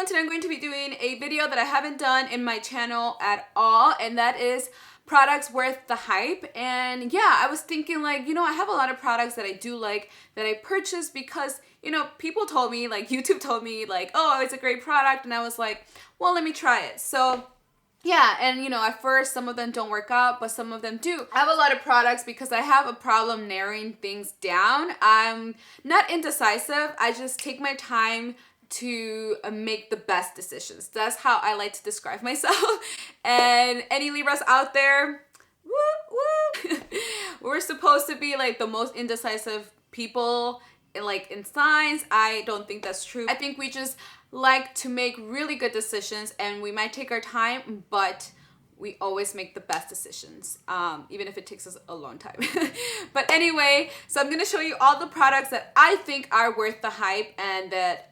today I'm going to be doing a video that I haven't done in my channel at all, and that is products worth the hype. And yeah, I was thinking like, you know, I have a lot of products that I do like that I purchased because, you know, people told me, like YouTube told me like, oh, it's a great product, and I was like, well, let me try it. So yeah, and you know, at first some of them don't work out, but some of them do. I have a lot of products because I have a problem narrowing things down. I'm not indecisive. I just take my time to make the best decisions. That's how I like to describe myself. And any Libras out there, woo, woo. We're supposed to be like the most indecisive people in signs. I don't think that's true. I think we just like to make really good decisions, and we might take our time, but we always make the best decisions, even if it takes us a long time. But anyway, so I'm gonna show you all the products that I think are worth the hype and that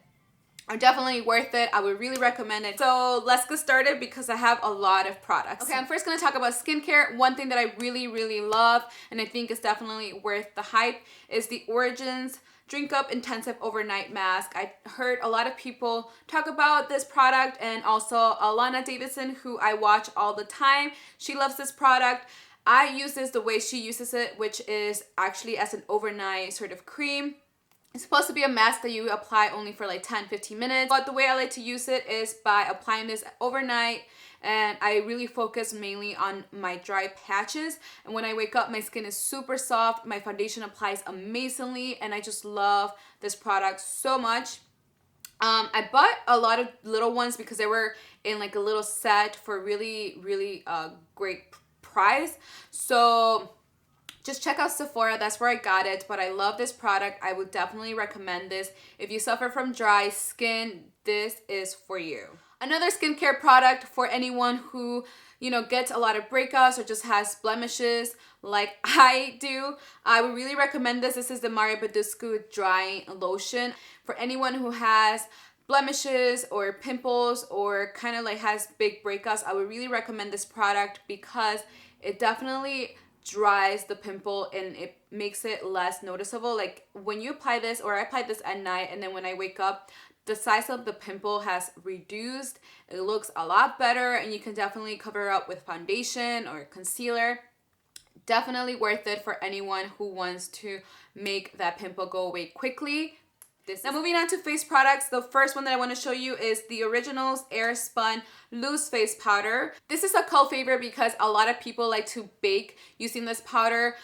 are definitely worth it. I would really recommend it. So let's get started because I have a lot of products. Okay, I'm first gonna talk about skincare. One thing that I really love and I think is definitely worth the hype is the Origins Drink Up Intensive Overnight Mask. I heard a lot of people talk about this product, and also Alana Davidson, who I watch all the time. She loves this product. I use this the way she uses it, which is actually as an overnight sort of cream. It's supposed to be a mask that you apply only for like 10-15 minutes, but the way I like to use it is by applying this overnight, and I really focus mainly on my dry patches. And when I wake up, my skin is super soft, my foundation applies amazingly, and I just love this product so much. I bought a lot of little ones because they were in like a little set for really great price. So just check out Sephora, that's where I got it, but I love this product. I would definitely recommend this. If you suffer from dry skin, this is for you. Another skincare product for anyone who, you know, gets a lot of breakouts or just has blemishes like I do, I would really recommend this. This is the Badescu Dry Lotion. For anyone who has blemishes or pimples or kind of like has big breakouts, I would really recommend this product because it definitely dries the pimple and it makes it less noticeable. Like when you apply this, or I apply this at night, and then when I wake up, the size of the pimple has reduced. It looks a lot better, and you can definitely cover it up with foundation or concealer. Definitely worth it for anyone who wants to make that pimple go away quickly. Now moving on to face products, the first one that I want to show you is the Originals Airspun Loose Face Powder. This is a cult favorite because a lot of people like to bake using this powder.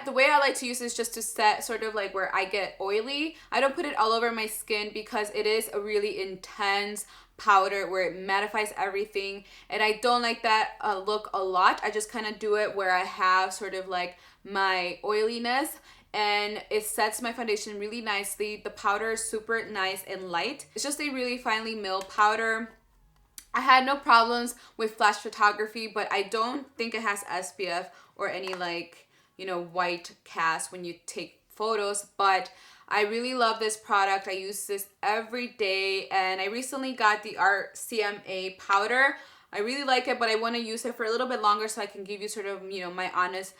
The way I like to use it is just to set sort of like where I get oily. I don't put it all over my skin because it is a really intense powder where it mattifies everything, and I don't like that look a lot. I just kind of do it where I have sort of like my oiliness, and it sets my foundation really nicely. The powder is super nice and light. It's just a really finely milled powder. I had no problems with flash photography, but I don't think it has SPF or any like, you know, white cast when you take photos, but I really love this product. I use this every day, and I recently got the RCMA powder. I really like it, but I want to use it for a little bit longer so I can give you sort of, you know, my honest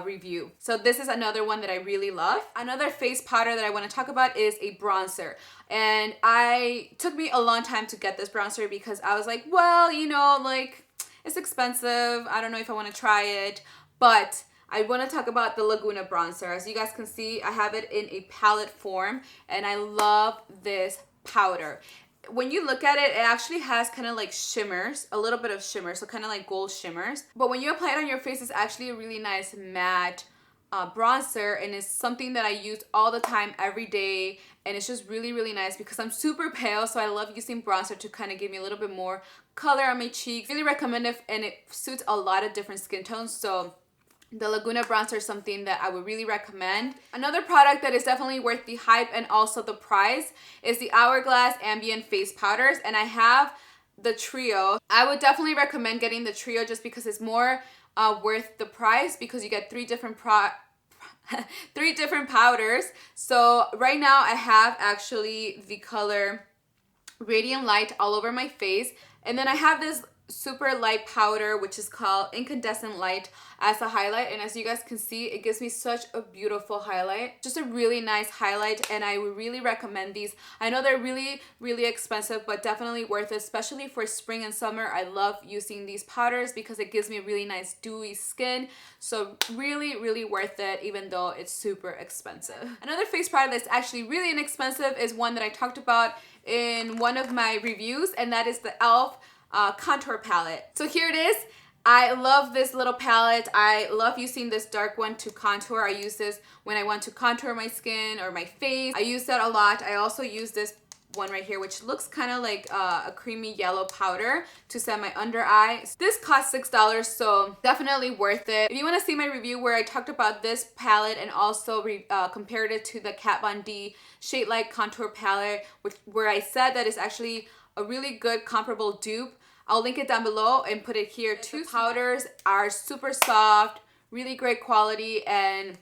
review. So this is another one that I really love. Another face powder that I want to talk about is a bronzer. And it took me a long time to get this bronzer because I was like, well, you know, like it's expensive. I don't know if I want to try it, but I want to talk about the Laguna bronzer. As you guys can see, I have it in a palette form, and I love this powder. When you look at it, it actually has kind of like shimmers, a little bit of shimmer, so kind of like gold shimmers. But when you apply it on your face, it's actually a really nice matte bronzer, and it's something that I use all the time, every day, and it's just really nice because I'm super pale, so I love using bronzer to kind of give me a little bit more color on my cheeks. Really recommend it, and it suits a lot of different skin tones, so the Laguna bronzer is something that I would really recommend. Another product that is definitely worth the hype and also the price is the Hourglass Ambient Face Powders, and I have the trio. I would definitely recommend getting the trio just because it's more worth the price because you get three different powders. So right now I have actually the color Radiant Light all over my face, and then I have this super light powder, which is called Incandescent Light, as a highlight. And as you guys can see, it gives me such a beautiful highlight. Just a really nice highlight, and I would really recommend these. I know they're really, really expensive, but definitely worth it, especially for spring and summer. I love using these powders because it gives me a really nice dewy skin. So really, really worth it, even though it's super expensive. Another face product that's actually really inexpensive is one that I talked about in one of my reviews, and that is the e.l.f. Contour palette. So here it is. I love this little palette. I love using this dark one to contour. I use this when I want to contour my skin or my face. I use that a lot. I also use this one right here, which looks kind of like a creamy yellow powder to set my under eye. This cost $6, so definitely worth it. If you want to see my review where I talked about this palette and also compared it to the Kat Von D Shade Light Contour Palette, where I said that it's actually a really good comparable dupe, I'll link it down below and put it here too. The powders are super soft, really great quality, and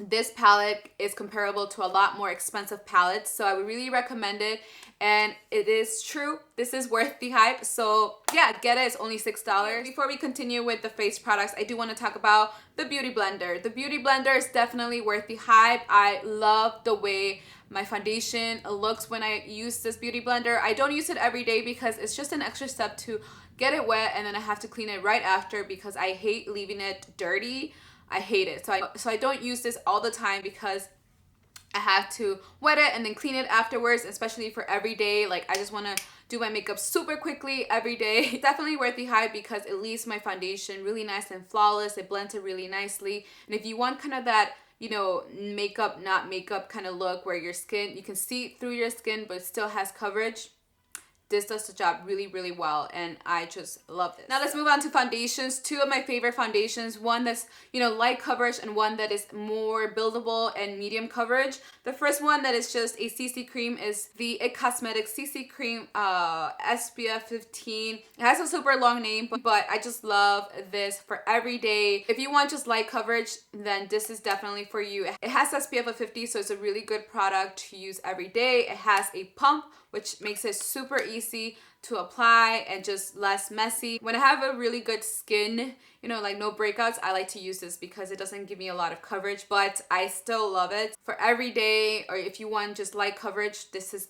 this palette is comparable to a lot more expensive palettes, so I would really recommend it. And it is true, this is worth the hype, so yeah, get it. It's only $6. Before we continue with the face products, I do want to talk about the Beauty Blender. The Beauty Blender is definitely worth the hype. I love the way my foundation looks when I use this Beauty Blender. I don't use it every day because it's just an extra step to get it wet, and then I have to clean it right after because I hate leaving it dirty. I hate it. So I don't use this all the time because I have to wet it and then clean it afterwards, especially for every day. Like, I just want to do my makeup super quickly every day. It's definitely worth the hype because it leaves my foundation really nice and flawless. It blends it really nicely. And if you want kind of that, you know, makeup, not makeup kind of look where your skin, you can see through your skin, but it still has coverage, this does the job really, really well, and I just love this. Now let's move on to foundations. Two of my favorite foundations, one that's, you know, light coverage and one that is more buildable and medium coverage. The first one that is just a CC cream is the IT Cosmetics CC cream SPF 15. It has a super long name, but I just love this for every day. If you want just light coverage, then this is definitely for you. It has SPF of 50, so it's a really good product to use every day. It has a pump, which makes it super easy to apply and just less messy. When I have a really good skin, you know, like no breakouts, I like to use this because it doesn't give me a lot of coverage, but I still love it. For every day, or if you want just light coverage, this is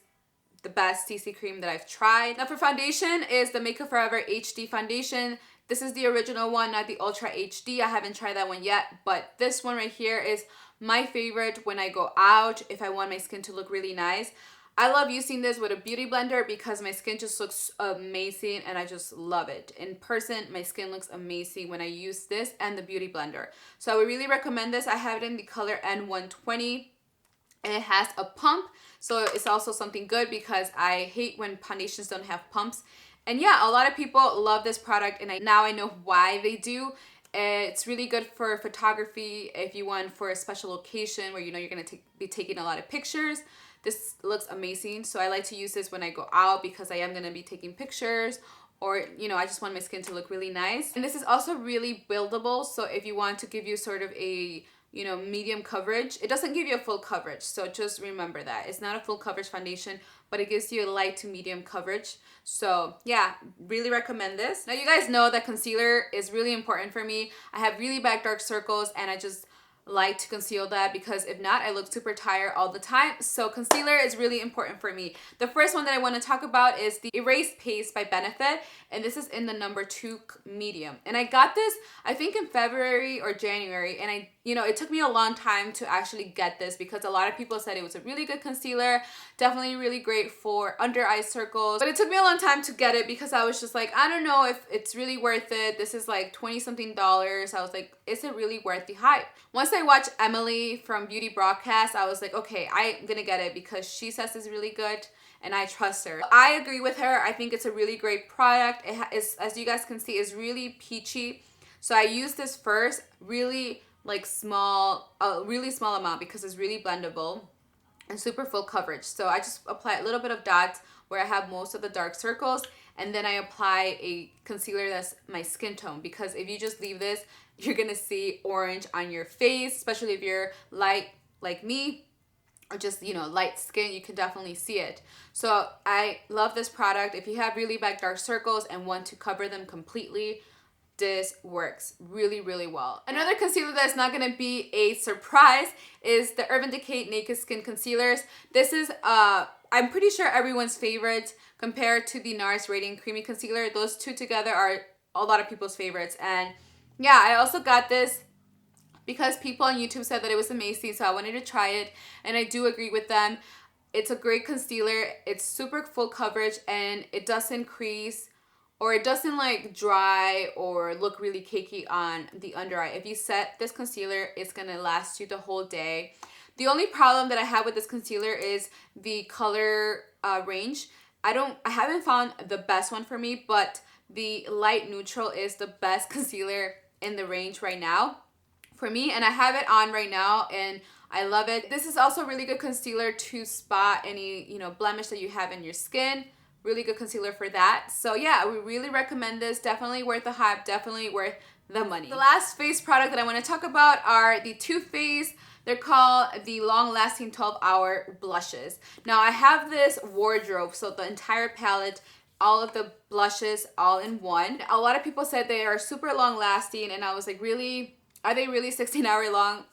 the best CC cream that I've tried. Now for foundation is the Makeup Forever HD foundation. This is the original one, not the Ultra HD. I haven't tried that one yet, but this one right here is my favorite when I go out, if I want my skin to look really nice. I love using this with a beauty blender because my skin just looks amazing and I just love it. In person, my skin looks amazing when I use this and the beauty blender. So I would really recommend this. I have it in the color N120 and it has a pump. So it's also something good because I hate when foundations don't have pumps. And yeah, a lot of people love this product and now I know why they do. It's really good for photography if you want for a special occasion where you know you're going to be taking a lot of pictures. This looks amazing, so I like to use this when I go out because I am going to be taking pictures, or, you know, I just want my skin to look really nice. And this is also really buildable, so if you want to give you sort of a, you know, medium coverage, it doesn't give you a full coverage, so just remember that. It's not a full coverage foundation, but it gives you a light to medium coverage. So yeah, really recommend this. Now you guys know that concealer is really important for me. I have really bad dark circles and I just like to conceal that because if not, I look super tired all the time. So concealer is really important for me. The first one that I want to talk about is the Erase Paste by Benefit, and this is in the number 2 medium. And I got this, I think in February or January, and you know, it took me a long time to actually get this because a lot of people said it was a really good concealer, definitely really great for under eye circles. But it took me a long time to get it because I was just like, I don't know if it's really worth it. This is like $20-something. I was like, is it really worth the hype? Once I watched Emily from Beauty Broadcast, I was like, okay, I'm gonna get it because she says it's really good and I trust her. I agree with her. I think it's a really great product. It is, as you guys can see, is really peachy. So I used this first, really like small, a really small amount because it's really blendable and super full coverage. So I just apply a little bit of dots where I have most of the dark circles, and then I apply a concealer that's my skin tone, because if you just leave this, you're gonna see orange on your face, especially if you're light like me. or just, you know, light skin, you can definitely see it. So I love this product. If you have really bad dark circles and want to cover them completely, this works really, really well. Another concealer that's not gonna be a surprise is the Urban Decay Naked Skin Concealers. This is, I'm pretty sure everyone's favorite compared to the Nars Radiant Creamy Concealer. Those two together are a lot of people's favorites. And yeah, I also got this because people on YouTube said that it was amazing, so I wanted to try it, and I do agree with them. It's a great concealer. It's super full coverage, and it doesn't crease, or it doesn't like dry or look really cakey on the under eye. If you set this concealer, it's gonna last you the whole day. The only problem that I have with this concealer is the color range. I haven't found the best one for me, but the light neutral is the best concealer in the range right now for me, and I have it on right now and I love it. This is also a really good concealer to spot any, you know, blemish that you have in your skin. Really good concealer for that. So yeah, we really recommend this. Definitely worth the hype, definitely worth the money. The last face product that I want to talk about are the TooFaced. They're called the Long Lasting 12-Hour Blushes. Now I have this wardrobe, so the entire palette, all of the blushes all in one. A lot of people said they are super long lasting, and I was like, really? Are they really 16-hour long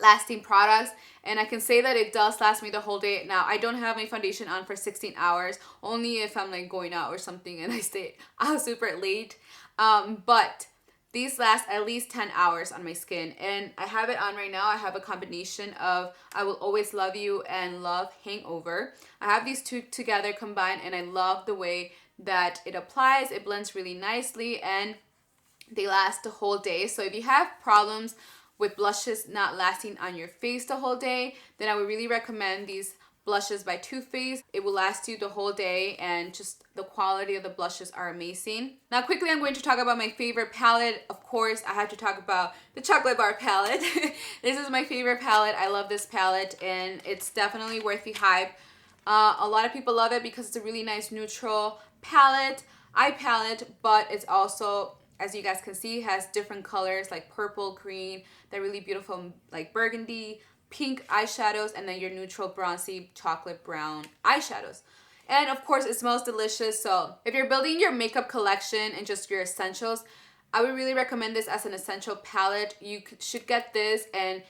lasting products? And I can say that it does last me the whole day. Now, I don't have my foundation on for 16 hours, only if I'm like going out or something and I stay out super late. But these last at least 10 hours on my skin, and I have it on right now. I have a combination of I Will Always Love You and Love Hangover. I have these two together combined, and I love the way that it applies. It blends really nicely, and they last the whole day. So if you have problems with blushes not lasting on your face the whole day, then I would really recommend these blushes by TooFaced. It will last you the whole day, and just the quality of the blushes are amazing. Now quickly, I'm going to talk about my favorite palette. Of course, I have to talk about the Chocolate Bar palette. This is my favorite palette. I love this palette, and it's definitely worth the hype. A lot of people love it because it's a really nice neutral eye palette, but it's also, as you guys can see, has different colors like purple, green, they're really beautiful, like burgundy, pink eyeshadows, and then your neutral bronzy chocolate brown eyeshadows. And of course, it smells delicious. So if you're building your makeup collection and just your essentials, I would really recommend this as an essential palette. You should get this, and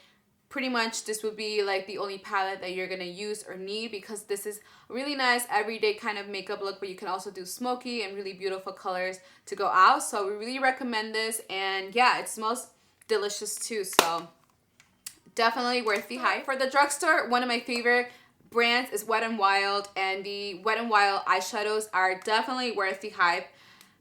pretty much this would be like the only palette that you're gonna use or need, because this is a really nice everyday kind of makeup look, but you can also do smoky and really beautiful colors to go out. So we really recommend this, and yeah, it smells delicious too. So definitely worth the hype. For the drugstore, one of my favorite brands is Wet n Wild, and the Wet n Wild eyeshadows are definitely worth the hype.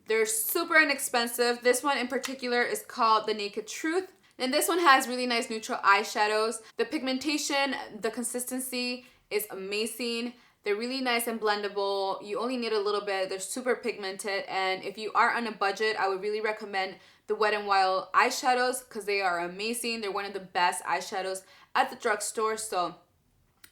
They're super inexpensive. This one in particular is called The Naked Truth. And this one has really nice neutral eyeshadows. The pigmentation, the consistency is amazing. They're really nice and blendable. You only need a little bit. They're super pigmented. And if you are on a budget, I would really recommend the Wet n Wild eyeshadows because they are amazing. They're one of the best eyeshadows at the drugstore. So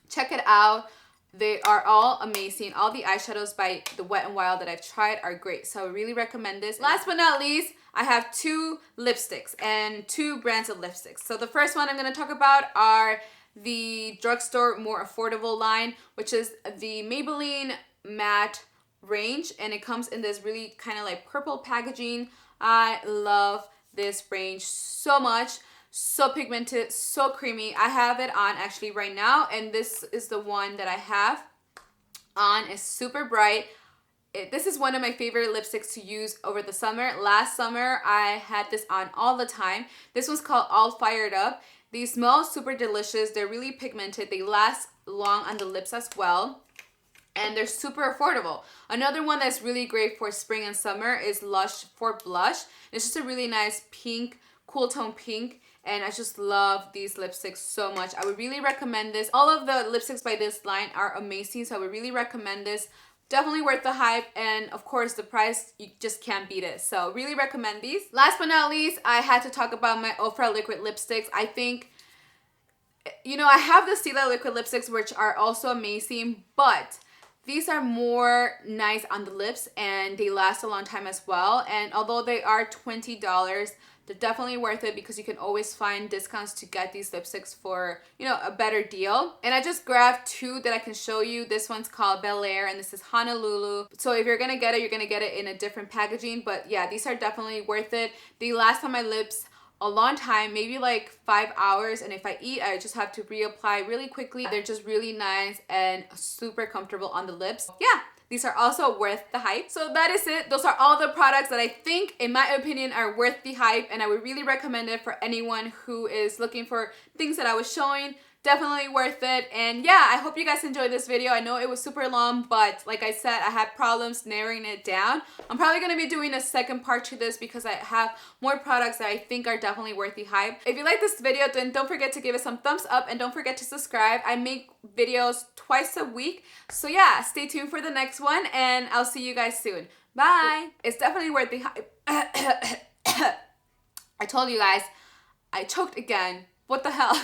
check it out. They are all amazing. All the eyeshadows by the Wet n Wild that I've tried are great. So I really recommend this. Last but not least, I have two lipsticks and two brands of lipsticks. So the first one I'm going to talk about are the drugstore more affordable line, which is the Maybelline matte range, and it comes in this really kind of like purple packaging. I love this range so much. So pigmented, so creamy. I have it on actually right now, and this is the one that I have on. It's super bright. This is one of my favorite lipsticks to use over the summer. Last summer, I had this on all the time. This one's called All Fired Up. These smell super delicious. They're really pigmented. They last long on the lips as well, and they're super affordable. Another one that's really great for spring and summer is Lush for Blush. It's just a really nice pink, cool tone pink. And I just love these lipsticks so much. I would really recommend this. All of the lipsticks by this line are amazing, so I would really recommend this. Definitely worth the hype, and of course the price, you just can't beat it. So really recommend these. Last but not least, I had to talk about my Ofra liquid lipsticks. I think, you know, I have the Stila liquid lipsticks, which are also amazing, but these are more nice on the lips and they last a long time as well. And although they are $20, They're definitely worth it because you can always find discounts to get these lipsticks for, you know, a better deal. And I just grabbed two that I can show you. This one's called Bel Air and this is Honolulu. So if you're gonna get it, you're gonna get it in a different packaging. But yeah, these are definitely worth it. They last on my lips a long time, maybe like 5 hours, and if I eat, I just have to reapply really quickly. They're just really nice and super comfortable on the lips. Yeah, these are also worth the hype. So that is it. Those are all the products that I think, in my opinion, are worth the hype, and I would really recommend it for anyone who is looking for things that I was showing. Definitely worth it. And yeah, I hope you guys enjoyed this video. I know it was super long, but like I said, I had problems narrowing it down. I'm probably going to be doing a second part to this because I have more products that I think are definitely worth the hype. If you like this video, then don't forget to give it some thumbs up and don't forget to subscribe. I make videos twice a week. So yeah, stay tuned for the next one and I'll see you guys soon. Bye. It's definitely worth the hype. I told you guys, I choked again. What the hell?